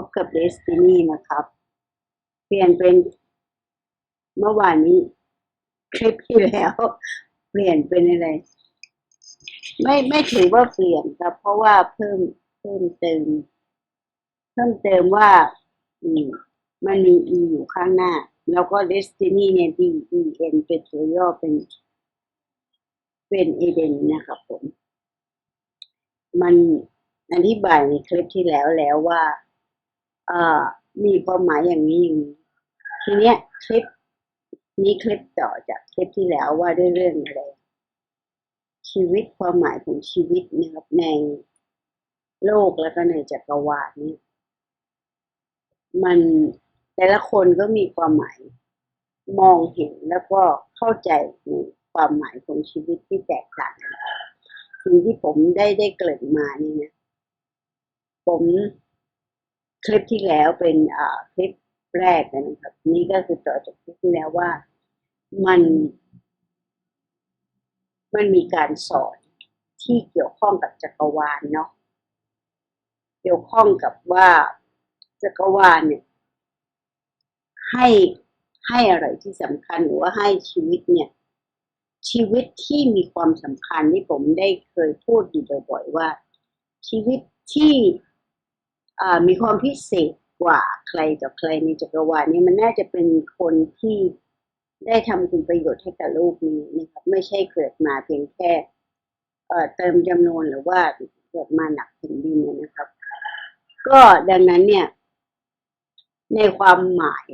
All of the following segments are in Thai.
บกับเดสตินีนะครับ เปลี่ยนเป็นเมื่อวานนี้คลิปที่แล้วเปลี่ยนเป็นอะไรไม่ถือว่าเปลี่ยนครับ เพราะว่าเพิ่มเติมว่าอืมมันมี e อยู่ข้างหน้า แล้วก็ destiny เนี่ย d e n เป็นตัวย่อเป็นเอเดนนะครับผมมันอธิบายในคลิปที่แล้วว่าเอ่อมีความหมายอย่างนี้ทีเนี้ยคลิปนี้คลิปต่อจากคลิปที่แล้วว่าด้วยเรื่องอะไรชีวิตความหมายของชีวิตนะครับในโลกแล้วก็ในจักรวาลนี้มันแต่ละคนก็มีความหมายมองเห็นแล้วก็เข้าใจในความหมายของชีวิตที่แตกต่างกันสิ่งที่ผมได้เกริ่นมานี่นะผมคลิปที่แล้วเป็นคลิปแรกนะครับนี่ก็คือต่อจากคลิปที่แล้วว่ามันมันมีการสอนที่เกี่ยวข้องกับจักรวาลเนาะเกี่ยวข้องกับว่าจักรวาลเนี่ยให้ให้อะไรที่สำคัญหรือว่าให้ชีวิตเนี่ยชีวิตที่มีความสำคัญที่ผมได้เคยพูดอยู่บ่อยๆว่าชีวิตที่มีความพิเศษกว่าใครต่อใครในจักรวาลนี้มันน่าจะเป็นคนที่ได้ทำคุณประโยชน์ให้กับโลกนี้นะครับไม่ใช่เกิดมาเพียงแค่เติมจำนวนหรือว่าเกิดมาหนักแผ่นดินนะครับก็ดังนั้นเนี่ยในความหมาย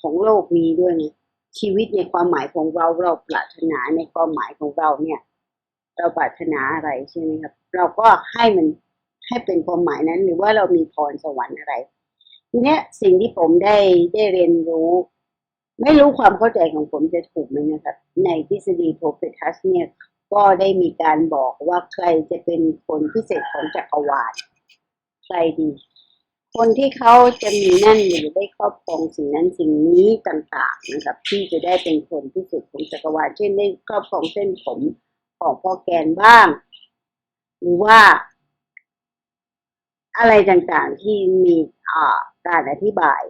ของโลกนี้ด้วยนะชีวิตในความหมายของเราปรารถนาในความหมายของเราเนี่ยเราปรารถนาอะไรใช่ไหมครับเราก็ให้มันให้เป็นความหมายนั้นหรือว่าเรามีพรสวรรค์อะไรทีนี้สิ่งที่ผมได้เรียนรู้ไม่รู้ความเข้าใจของผมจะถูกไหมนะครับในทฤษฎีโพเพทัสเนี่ยก็ได้มีการบอกว่าใครจะเป็นคนพิเศษของจักรวาลใครดีคนที่เขาจะมีนั่นหรือได้ครอบครองสิ่งนั้นสิ่งนี้ต่างๆนะครับที่จะได้เป็นคนพิเศษของจักรวาลเช่นได้ครอบครองเส้นผมของพ่อแกนบ้างหรือว่าอะไรต่างๆที่มีการอธิบาย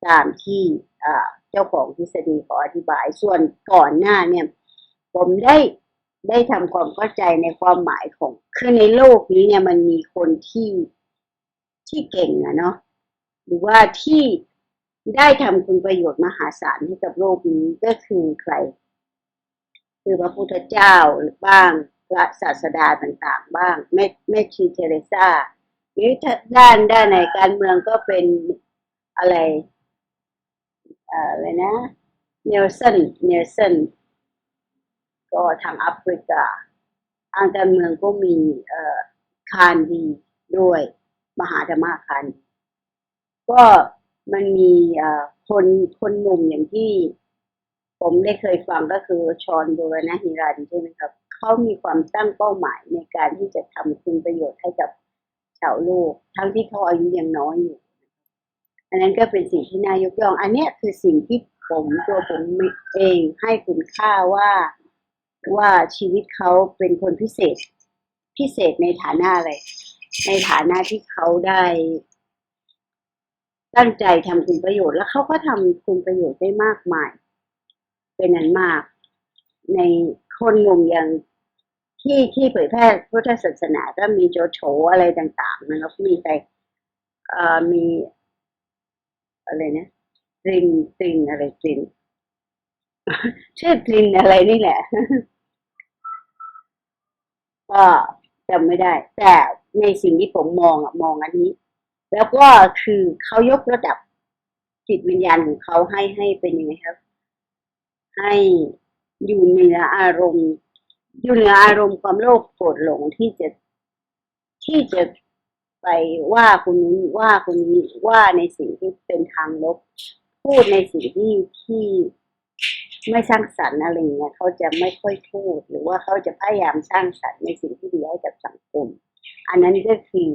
ตามที่เจ้าของทฤษฎีขออธิบายส่วนก่อนหน้าเนี่ยผมได้ทำความเข้าใจในความหมายของคือในโลกนี้เนี่ยมันมีคนที่เก่งเนาะหรือว่าที่ได้ทำคุณประโยชน์มหาศาลให้กับโลกนี้ก็คือใครคือพระพุทธเจ้าหรือบ้างพระศาสดาต่างๆบ้างแม่ชีเทเรซาหรือด้านในการเมืองก็เป็นอะไรอะไรนะเนลสันก็ทางแอฟริกาทางการเมืองก็มีคานดีด้วยมหาธรรมคานก็มันมีคนหนุ่มอย่างที่ผมได้เคยฟังก็คือชอนบูรณหิรันใช่ไหมครับเขามีความตั้งเป้าหมายในการที่จะทำคุณประโยชน์ให้กับชาวโลกทั้งที่เขาอายุยังน้อยอยู่อันนั้นก็เป็นสิ่งที่น่ายกย่องอันนี้คือสิ่งที่ตัวผมเองให้คุณค่าว่าชีวิตเขาเป็นคนพิเศษในฐานะอะไรในฐานะที่เขาได้ตั้งใจทำคุณประโยชน์แล้วเขาก็ทำคุณประโยชน์ได้มากมายเป็นนั้นมากในคนหนุ่มอย่างที่เผยแพร่พุทธศาสนาก็มีโจโฉอะไรต่างๆนะครับมีใครมีอะไรนะตรินอะไรตรินชื่อตรินอะไรนี่แหละก็จำไม่ได้แต่ในสิ่งที่ผมมองอันนี้แล้วก็คือเขายกระดับจิตวิญญาณของเขาให้เป็นยังไงครับให้อยู่เหนืออารมณ์อยู่เหนืออารมณ์ความโลภโกรธหลงที่จะไปว่าคนนี้ว่าคนนี้ว่าในสิ่งที่เป็นทางลบพูดในสิ่งที่ไม่สร้างสรรค์อะไรเงี้ยเขาจะไม่ค่อยพูดหรือว่าเขาจะพยายามสร้างสรรค์ในสิ่งที่ดีให้กับสังคมอันนั้นก็คือ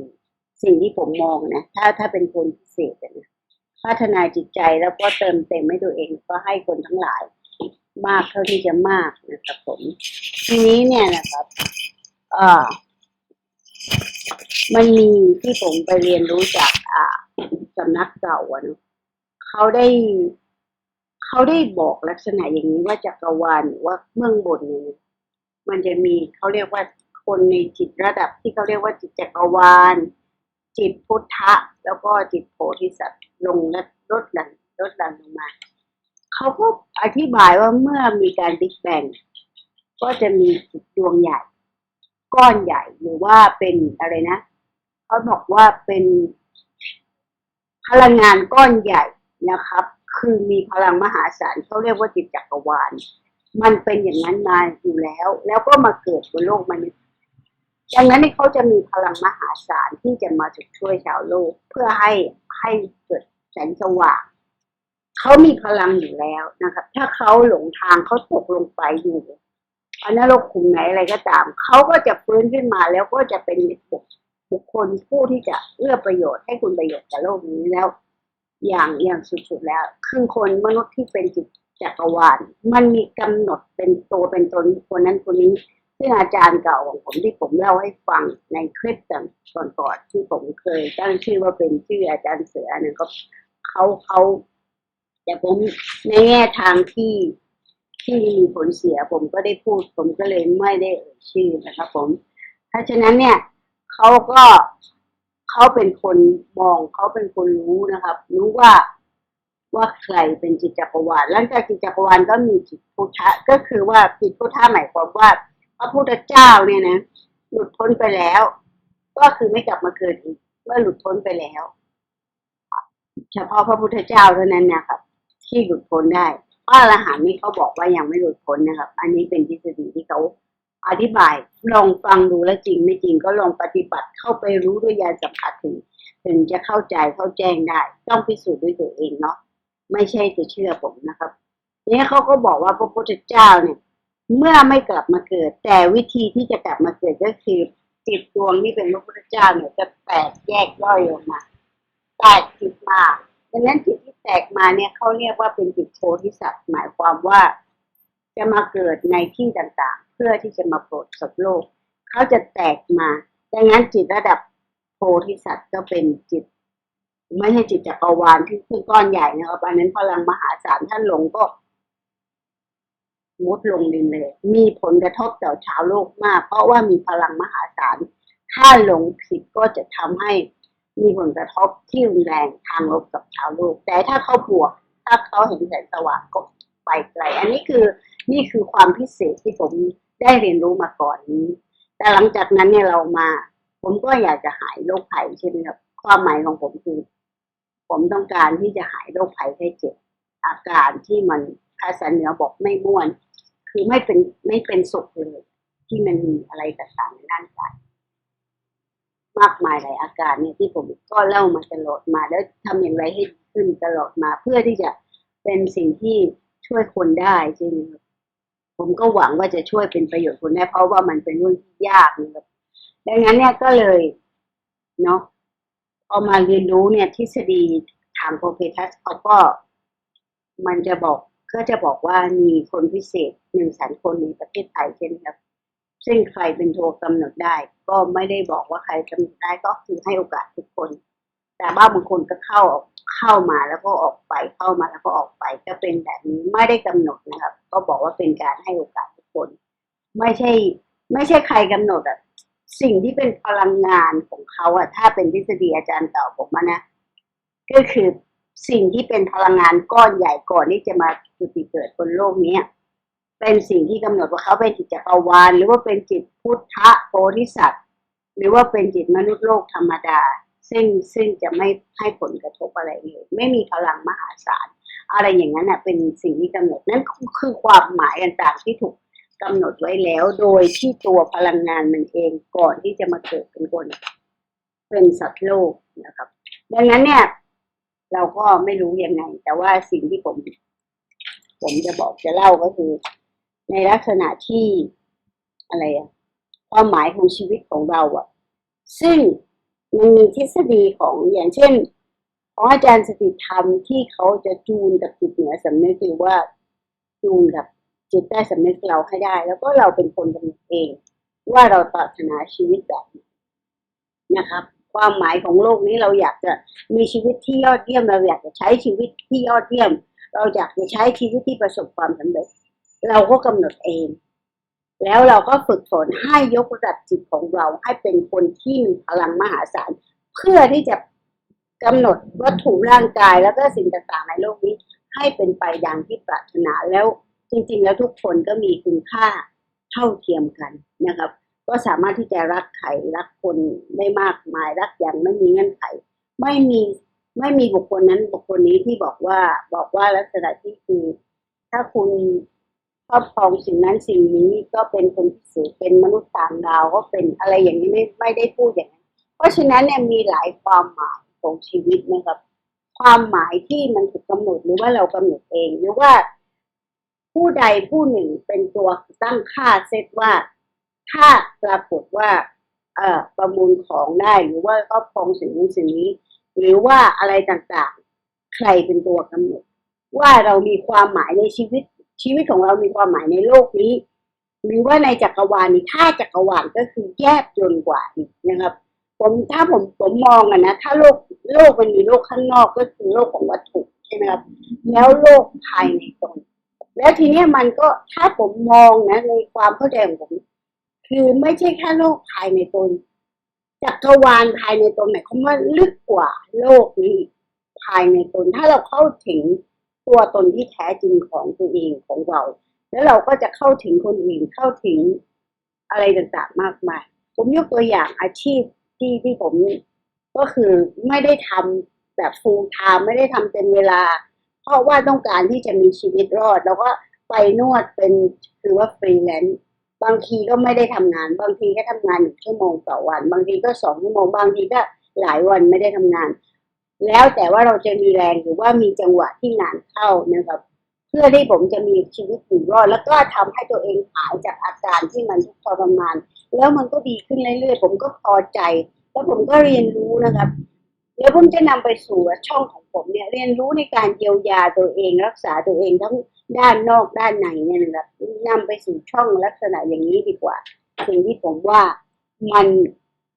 สิ่งที่ผมมองนะถ้าเป็นคนพิเศษนะพัฒนาจิตใจแล้วก็เติมเต็มให้ตัวเองก็ให้คนทั้งหลายมากเท่าที่จะมากนะครับผมทีนี้เนี่ยนะครับมันมีที่ผมไปเรียนรู้จาก สำนักเก่าอะเนาะเขาได้เขาได้บอกลักษณะอย่างนี้ว่าจักรวาลหรือว่าเบื้องบนเนี่ยมันจะมีเขาเรียกว่าคนในจิตระดับที่เขาเรียกว่าจิตจักรวาลจิตพุทธะแล้วก็จิตโพธิสัตว์ลงและลดหลั่นลงมาเขาก็อธิบายว่าเมื่อมีการบิ๊กแบงก็จะมีจิตดวงใหญ่ก้อนใหญ่หรือว่าเป็นอะไรนะเขาบอกว่าเป็นพลังงานก้อนใหญ่นะครับคือมีพลังมหาศาลเขาเรียกว่าจิตจักรวาลมันเป็นอย่างนั้นมาอยู่แล้วก็มาเกิดบนโลกมนุษย์ดังนั้นเขาจะมีพลังมหาศาลที่จะมาช่วยชาวโลกเพื่อให้เกิดแสงสว่างเขามีพลังอยู่แล้วนะครับถ้าเขาหลงทางเขาตกลงไปอยู่อนรกขุมไหนอะไรก็ตามเขาก็จะฟื้นขึ้นมาแล้วก็จะเป็นบุคคลผู้ที่จะเอื้อประโยชน์ให้คุณประโยชน์กับโลกนี้แล้วอย่างสุดๆแล้วคือคนมนุษย์ที่เป็นจิตจักรวาลมันมีกำหนดเป็นตัวเป็นตนคนนั้นคนนี้ซึ่งอาจารย์เก่าของผมที่ผมเล่าให้ฟังในคลิปก่อนที่ผมเคยตั้งชื่อว่าเป็นชื่ออาจารย์เสือเนี่ยก็เขาแต่ผมในแง่ทางที่มีผลเสียผมก็ได้พูดผมก็เลยไม่ได้เอ่ยชื่อนะครับผมเพราะฉะนั้นเนี่ยเขาก็เขาเป็นคนมองเขาเป็นคนรู้นะครับรู้ว่าใครเป็นจิตจักรวาลหลังจากจิตจักรวาลก็มีจิตพุทธะก็คือว่าจิตพุทธะหมายความว่าพระพุทธเจ้าเนี่ยนะหลุดพ้นไปแล้วก็คือไม่กลับมาเกิดอีกเมื่อหลุดพ้นไปแล้วเฉพาะพระพุทธเจ้าเท่านั้นนะครับที่หลุดพ้นได้พระอรหันต์นี่เขาบอกว่ายังไม่หลุดพ้นนะครับอันนี้เป็นทฤษฎีที่เขาอธิบายลองฟังดูแล้วจริงไม่จริงก็ลองปฏิบัติเข้าไปรู้ด้วยญาณสัมผัสถึงจะเข้าใจเข้าแจ้งได้ต้องพิสูจน์ด้วยตัวเองเนาะไม่ใช่จะเชื่อผมนะครับเนี่ยเขาก็บอกว่าพระพุทธเจ้าเนี่ยเมื่อไม่กลับมาเกิดแต่วิธีที่จะกลับมาเกิดก็คือจิตดวงที่เป็นพระพุทธเจ้าเนี่ยจะแตกแยกย่อยออกมาแตกจิตมาดังนั้นจิตที่แตกมาเนี่ยเขาเรียกว่าเป็นจิตโพธิสัตว์หมายความว่าจะมาเกิดในที่ต่างๆเพื่อที่จะมาโปรดสัตว์โลกเขาจะแตกมาดังนั้นจิตระดับโพธิสัตว์ก็เป็นจิตไม่ใช่จิตจักรวาลที่คือก้อนใหญ่นะครับอันนั้นพลังมหาศาลท่านหลงก็มุดลงดินเลยมีผลกระทบต่อชาวโลกมากเพราะว่ามีพลังมหาศาลถ้าหลงผิดก็จะทำให้มีผลกระทบที่รุนแรงทางลบกับชาวโลกแต่ถ้าเขาบวกถ้าเขาเห็นแสงสว่างก็ไปไกลอันนี้คือความพิเศษที่ผมได้เรียนรู้มาก่อนนี้แต่หลังจากนั้นเนี่ยเรามาผมก็อยากจะหายโรคภัยใช่ไหมครับความหมายของผมคือผมต้องการที่จะหายโรคภัยไข้เจ็บอาการที่มันภาษาเหนือบอกไม่ม่วนคือไม่เป็นสุขเลยที่มันมีอะไรต่างๆในร่างกายมากมายหลายอาการเนี่ยที่ผมก็เล่ามาตลอดมาแล้วทำอย่างไรให้ขึ้นตลอดมาเพื่อที่จะเป็นสิ่งที่ช่วยคนได้ใช่ไหมครับผมก็หวังว่าจะช่วยเป็นประโยชน์คนได้เพราะว่ามันเป็นเรื่องที่ยากนะครับดังนั้นเนี่ยก็เลยเนาะพอมาเรียนรู้เนี่ยทฤษฎีทางโพเพทัสเขาก็มันจะบอกก็จะบอกว่ามีคนพิเศษ100,000 คนในประเทศไทยใช่ไหมครับซึ่งใครเป็นตัวกำหนดได้ก็ไม่ได้บอกว่าใครกำหนดได้ก็คือให้โอกาสทุกคนแต่ว่าบางคนก็เข้ามาแล้วก็ออกไปเข้ามาแล้วก็ออกไปก็เป็นแบบนี้ไม่ได้กำหนดนะครับก็บอกว่าเป็นการให้โอกาสทุกคนไม่ใช่ไม่ใช่ใครกำหนดอะสิ่งที่เป็นพลังงานของเขาอะถ้าเป็นทฤษฎีอาจารย์เก่าผมนะก็คือสิ่งที่เป็นพลังงานก้อนใหญ่ก่อนที่จะมาจุติเกิดบนโลกนี้เป็นสิ่งที่กำหนดว่าเขาเป็นจิตจักรวาลหรือว่าเป็นจิตพุทธะโพธิสัตว์หรือว่าเป็นจิตมนุษย์โลกธรรมดาซึ่งจะไม่ให้ผลกระทบอะไรเลยไม่มีพลังมหาศาลอะไรอย่างนั้นเป็นสิ่งที่กำหนดนั่นคือความหมายต่างๆที่ถูกกำหนดไว้แล้วโดยที่ตัวพลังงานมันเองก่อนที่จะมาเกิดเป็นคนเป็นสัตว์โลกนะครับดังนั้นเนี่ยเราก็ไม่รู้ยังไงแต่ว่าสิ่งที่ผมจะบอกจะเล่าก็คือในลักษณะที่อะไรอะความหมายของชีวิตของเราอะซึ่งมันมีทฤษฎีของอย่างเช่นของอาจารย์สติธรรมที่เขาจะจูนกับจิตเหนือสำนึกหรือว่าจูนกับจิตใต้สำนึกเราให้ได้แล้วก็เราเป็นคนกำหนดเองว่าเราปรารถนาชีวิตแบบนะครับ ความหมายของโลกนี้เราอยากจะมีชีวิตที่ยอดเยี่ยมเราอยากจะใช้ชีวิตที่ยอดเยี่ยมเราอยากจะใช้ชีวิตที่ประสบความสำเร็จเราก็กำหนดเองแล้วเราก็ฝึกฝนให้ยกระดับจิตของเราให้เป็นคนที่มีพลังมหาศาลเพื่อที่จะกำหนดวัตถุร่างกายแล้วก็สิ่งต่างๆในโลกนี้ให้เป็นไปอย่างที่ปรารถนาแล้วจริงๆแล้วทุกคนก็มีคุณค่าเท่าเทียมกันนะครับก็สามารถที่จะรักใครรักคนได้มากมายรักอย่างไม่มีเงื่อนไขไม่มีบุคคลนั้นบุคคลนี้ที่บอกว่าลักษณะที่คือถ้าคุณครอบครองสิ่งนั้นสิ่งนี้ก็เป็นคนพิเศษเป็นมนุษย์ต่างดาวก็เป็นอะไรอย่างนี้ไม่ได้พูดอย่างนั้นเพราะฉะนั้นเนี่ยมีหลายความหมายของชีวิตนะครับความหมายที่มันถูกกำหนดหรือว่าเรากำหนดเองหรือว่าผู้ใดผู้หนึ่งเป็นตัวตั้งค่าเซตว่าถ้าปรากฏว่าประมูลของได้หรือว่าครอบครองสิ่งนี้สิ่งนี้หรือว่าอะไรต่างๆใครเป็นตัวกำหนดว่าเรามีความหมายในชีวิตของเรามีความหมายในโลกนี้หรือว่าในจักรวาลนี้ถ้าจักรวาลก็คือแยบยลกว่าอีกนะครับถ้าผมมองนะถ้าโลกมันมีโลกข้างนอกก็คือโลกของวัตถุใช่ไหมครับแล้วโลกภายในตนแล้วทีนี้มันก็ถ้าผมมองนะในความเข้าใจของผมคือไม่ใช่แค่โลกภายในตนจักรวาลภายในตนหมายความว่าลึกกว่าโลกนี้ภายในตนถ้าเราเข้าถึงตัวตนที่แท้จริงของตัวเองของเราแล้วเราก็จะเข้าถึงคนอื่นเข้าถึงอะไรต่างๆมากมายผมยกตัวอย่างอาชีพที่ผมก็คือไม่ได้ทำแบบ full time ไม่ได้ทำเต็มเวลาเพราะว่าต้องการที่จะมีชีวิตรอดแล้วก็ไปนวดเป็นคือว่าฟรีแลนซ์บางทีก็ไม่ได้ทำงานบางทีก็ทำงาน1 ชั่วโมงต่อวันบางทีก็2 ชั่วโมงบางทีก็หลายวันไม่ได้ทำงานแล้วแต่ว่าเราจะมีแรงหรือว่ามีจังหวะที่งานเข้านะครับเพื่อที่ผมจะมีชีวิตอยู่รอดแล้วก็ทำให้ตัวเองหายจากอาการที่มันทุกข์ทรมานแล้วมันก็ดีขึ้นเรื่อยๆผมก็พอใจแล้วผมก็เรียนรู้นะครับเดี๋ยวผมจะนำไปสู่ช่องของผมเนี่ยเรียนรู้ในการเยียวยาตัวเองรักษาตัวเองทั้งด้านนอกด้านในเนี่ยนะครับนำไปสู่ช่องลักษณะอย่างนี้ดีกว่าสิ่งที่ผมว่ามัน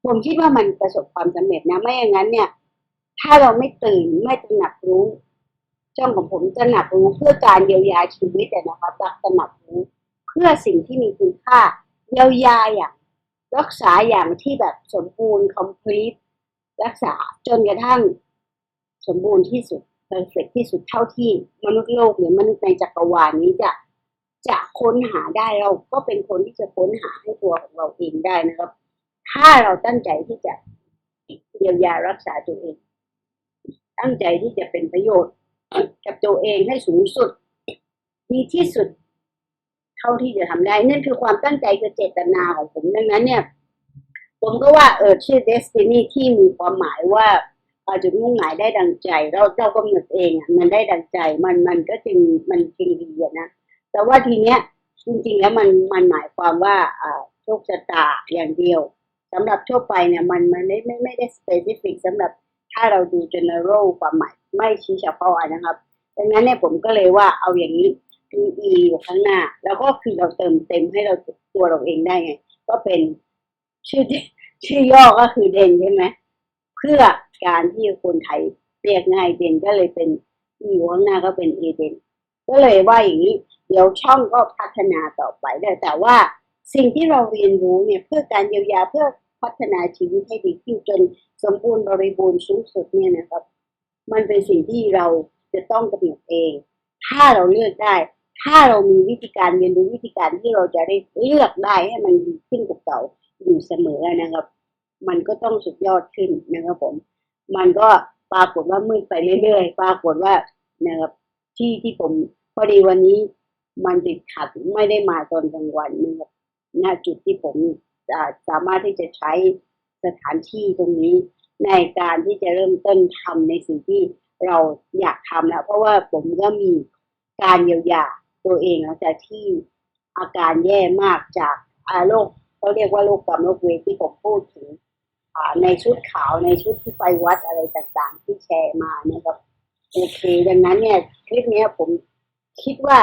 ผมคิดว่ามันประสบความสำเร็จนะไม่อย่างนั้นเนี่ยถ้าเราไม่ตื่นไม่ตระหนักรู้ช่องของผมตระหนักรู้เพื่อการเยียวยาชีวิตนะคะตระหนักรู้เพื่อสิ่งที่มีคุณค่าเยียวยาอย่างรักษาอย่างที่แบบสมบูรณ์ complete รักษาจนกระทั่งสมบูรณ์ที่สุด perfect ที่สุดเท่าที่มนุษย์โลกหรือมนุษย์ในจักรวาลนี้จะค้นหาได้เราก็เป็นคนที่จะค้นหาให้ตัวของเราเองได้นะครับถ้าเราตั้งใจที่จะเยียวยารักษาตัวเองตั้งใจที่จะเป็นประโยชน์กับตัวเองให้สูงสุดดีที่สุดเท่าที่จะทำได้นั่นคือความตั้งใจคือเจตนาของผมดังนั้นเนี่ยผมก็ว่าชื่อ Destiny ที่มีความหมายว่าจุดมุ่งหมายได้ดังใจเรากำหนดเองมันได้ดังใจมันก็จึงดีนะแต่ว่าทีเนี้ยจริงๆแล้วมันหมายความว่าโชคชะตาอย่างเดียวสำหรับทั่วไปเนี่ยมันไม่ได้ specific สำหรับถ้าเราดู general ความหมายไม่ชี้เฉพาะนะครับดังนั้นเนี่ยผมก็เลยว่าเอาอย่างนี้มี e อยู่ข้างหน้าแล้วก็คือเราเติมเต็มให้เราตัวเราเองได้ไงก็เป็นชื่อย่อก็คือเดนใช่ไหมเพื่อการที่คนไทยเรียกง่ายเดนก็เลยเป็น e อยู่ข้างหน้าก็เป็นเอเดนก็เลยว่าอย่างนี้เดี๋ยวช่องก็พัฒนาต่อไปได้แต่ว่าสิ่งที่เราเรียนรู้เนี่ยเพื่อการเยียวยาเพื่อพัฒนาชีวิตให้ดีขึ้นจนสมบูรณ์บริบูรณ์สูงสุดเนี่ยนะครับมันเป็นสิ่งที่เราจะต้องกำหนดเองถ้าเราเลือกได้ถ้าเรามีวิธีการเรียนรู้วิธีการที่เราจะได้เลือกได้ให้มันดีขึ้นกับเราอยู่เสมอนะครับมันก็ต้องสุดยอดขึ้นนะครับผมมันก็ปรากฏว่ามืดไปเรื่อยๆปรากฏว่านะครับที่ผมพอดีวันนี้มันติดขัดไม่ได้มาตอนกลางวันนะครับณจุดที่ผมสามารถที่จะใช้สถานที่ตรงนี้ในการที่จะเริ่มต้นทำในสิ่งที่เราอยากทำแล้วเพราะว่าผมก็มีการเยียวยาตัวเองหลังจากที่อาการแย่มากจากโรคเขาเรียกว่าโรคกรรมโรคเวทที่ผมพูดถึงในชุดขาวในชุดที่ไปวัดอะไรต่างๆที่แชร์มานะครับโอเคดังนั้นเนี่ยคลิปนี้ผมคิดว่า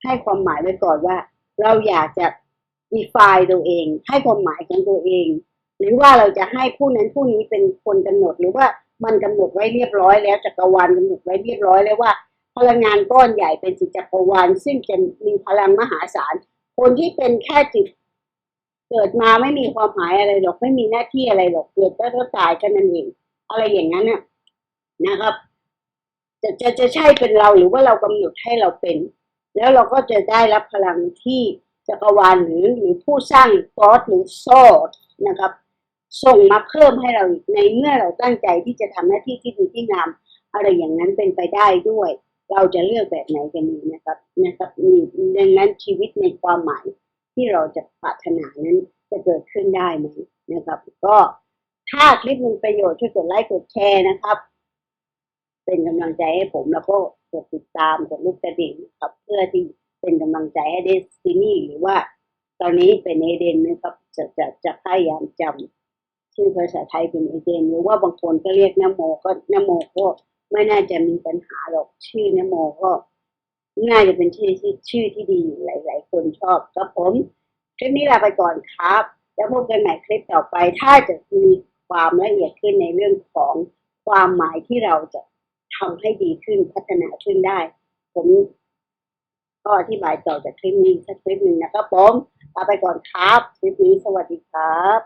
ให้ความหมายไว้ก่อนว่าเราอยากจะ define ตัวเองให้ความหมายของตัวเอง รือว่าเราจะให้ผู้นั้นผู้นี้เป็นคนกำหนดหรือว่ามันกำหนดไว้เรียบร้อยแล้วจักรวาลกำหนดไว้เรียบร้อยแล้วว่าพลังงานก้อนใหญ่เป็นจิตจักรวาลซึ่งจะมีพลังมหาศาลคนที่เป็นแค่จิตเกิดมาไม่มีความหมายอะไรหรอกไม่มีหน้าที่อะไรหรอกเกิดแล้วก็ตายกันนั่นเองอะไรอย่างนั้นน่ะนะครับจะใช่เป็นเราหรือว่าเรากำหนดให้เราเป็นแล้วเราก็จะได้รับพลังที่จักรวาลหรือผู้สร้างกอดหรือโซ่นะครับส่งมาเพิ่มให้เราอีกในเมื่อเราตั้งใจที่จะทำหน้าที่ที่ดีที่งามอะไรอย่างนั้นเป็นไปได้ด้วยเราจะเลือกแบบไหนกันดีนะครับดังนั้นชีวิตในความหมายที่เราจะปรารถนานั้นจะเกิดขึ้นได้ไหมนะครับก็ถ้าคลิปมีประโยชน์ช่วยกดไลค์กดแชร์นะครับเป็นกำลังใจให้ผมแล้วก็กดติดตามกดลูกกระดิ่งครับเพื่อที่เป็นกำลังใจให้เดสตินีหรือว่าตอนนี้เป็นเอเดนนะครับจะพยายามจำชื่อภาษาไทยเป็นเอเดนหรือว่าบางคนก็เรียกนโมก็นโมก็ไม่น่าจะมีปัญหาหรอกชื่อนโมก็น่าจะเป็นชื่อที่ดีอยู่หลายๆคนชอบครับผมคลิปนี้ลาไปก่อนครับแล้วพบกันใหม่คลิปต่อไปถ้าจะมีความละเอียดขึ้นในเรื่องของความหมายที่เราจะทำให้ดีขึ้นพัฒนาขึ้นได้ผมก็อธิบายต่อจากคลิปนี้สักคลิปหนึ่งนะครับผมลาไปก่อนครับคลิปนี้สวัสดีครับ